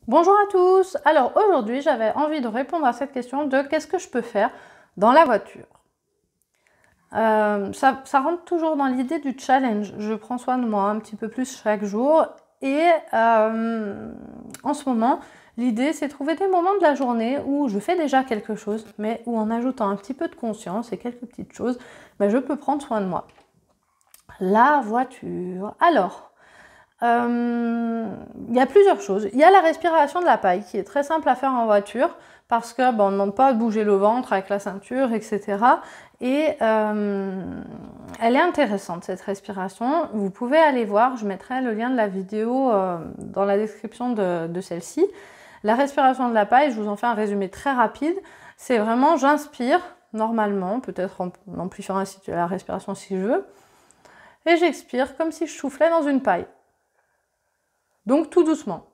Bonjour à tous. Alors aujourd'hui, j'avais envie de répondre à cette question de qu'est-ce que je peux faire dans la voiture. Ça rentre toujours dans l'idée du challenge. Je prends soin de moi un petit peu plus chaque jour et en ce moment, l'idée c'est de trouver des moments de la journée où je fais déjà quelque chose, mais où en ajoutant un petit peu de conscience et quelques petites choses, je peux prendre soin de moi. La voiture. Alors, il y a plusieurs choses. Il y a la respiration de la paille qui est très simple à faire en voiture parce que on ne demande pas de bouger le ventre avec la ceinture, etc. Et elle est intéressante cette respiration. Vous pouvez aller voir, je mettrai le lien de la vidéo dans la description de celle-ci. La respiration de la paille, je vous en fais un résumé très rapide. C'est vraiment j'inspire normalement, peut-être en amplifiant la respiration si je veux, et j'expire comme si je soufflais dans une paille. Donc tout doucement.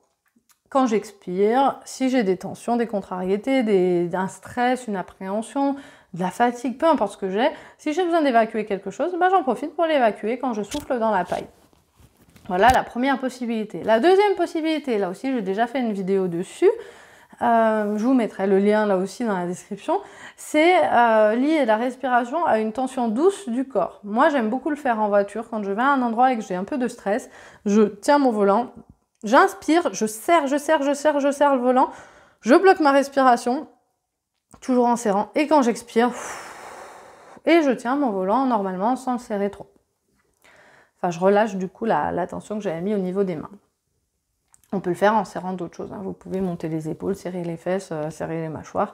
Quand j'expire, si j'ai des tensions, des contrariétés, un stress, une appréhension, de la fatigue, peu importe ce que j'ai, si j'ai besoin d'évacuer quelque chose, j'en profite pour l'évacuer quand je souffle dans la paille. Voilà la première possibilité. La deuxième possibilité, là aussi j'ai déjà fait une vidéo dessus, je vous mettrai le lien là aussi dans la description, c'est lier la respiration à une tension douce du corps. Moi j'aime beaucoup le faire en voiture, quand je vais à un endroit et que j'ai un peu de stress, je tiens mon volant, j'inspire, je serre le volant, je bloque ma respiration, toujours en serrant, et quand j'expire, et je tiens mon volant normalement sans le serrer trop. Enfin, je relâche du coup la tension que j'avais mis au niveau des mains. On peut le faire en serrant d'autres choses, hein. Vous pouvez monter les épaules, serrer les fesses, serrer les mâchoires,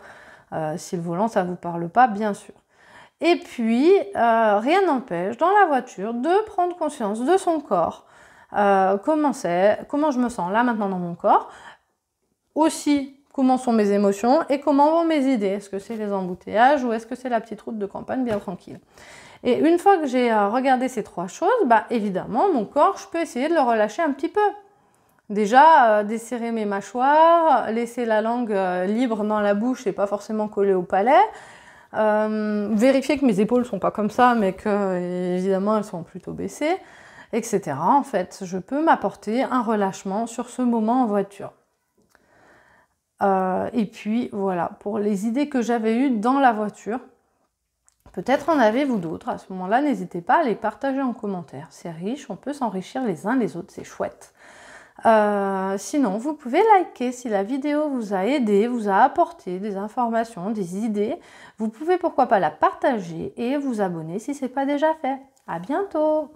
si le volant ça ne vous parle pas, bien sûr. Et puis, rien n'empêche dans la voiture de prendre conscience de son corps, comment je me sens là maintenant dans mon corps, aussi comment sont mes émotions et comment vont mes idées. Est-ce que c'est les embouteillages ou est-ce que c'est la petite route de campagne bien tranquille? Et une fois que j'ai regardé ces trois choses, évidemment, mon corps, je peux essayer de le relâcher un petit peu. Déjà, desserrer mes mâchoires, laisser la langue libre dans la bouche et pas forcément collée au palais. Vérifier que mes épaules sont pas comme ça, mais que évidemment elles sont plutôt baissées, etc. En fait, je peux m'apporter un relâchement sur ce moment en voiture. Et puis voilà, pour les idées que j'avais eues dans la voiture, peut-être en avez-vous d'autres. À ce moment-là, n'hésitez pas à les partager en commentaire. C'est riche, on peut s'enrichir les uns les autres, c'est chouette. Sinon, vous pouvez liker si la vidéo vous a aidé, vous a apporté des informations, des idées. Vous pouvez pourquoi pas la partager et vous abonner si ce n'est pas déjà fait. À bientôt!